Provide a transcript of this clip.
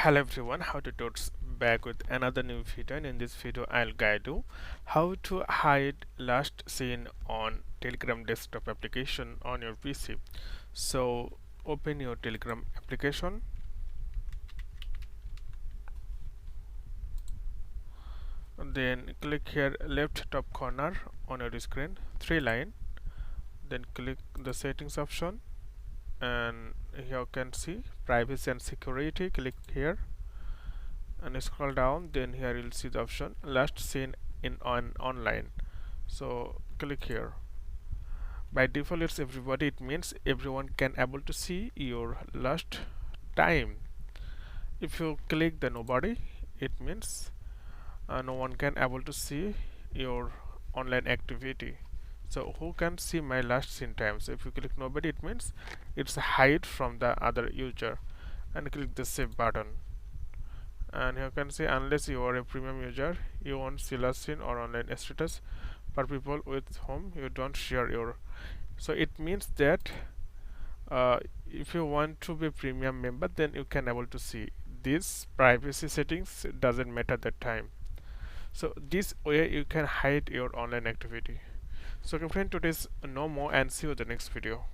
Hello everyone, how to Tuts back with another new video, and in this video I'll guide you how to hide last seen on Telegram desktop application on your PC. So open your Telegram application, then click here left top corner on your screen, three line, then click the settings option, and here you can see privacy and security. Click here and scroll down, then here you'll see the option last seen in online. So click here. By default it's everybody, it means everyone can able to see your last time. If you click the nobody, it means no one can able to see your online activity. So who can see my last seen time? So if you click nobody, it means it's hide from the other user, and click the save button. And you can see unless you are a premium user, you won't see last seen or online status for people with whom you don't share your. So it means that if you want to be premium member, then you can able to see these privacy settings doesn't matter that time. So this way you can hide your online activity. So friend, today's no more, and see you in the next video.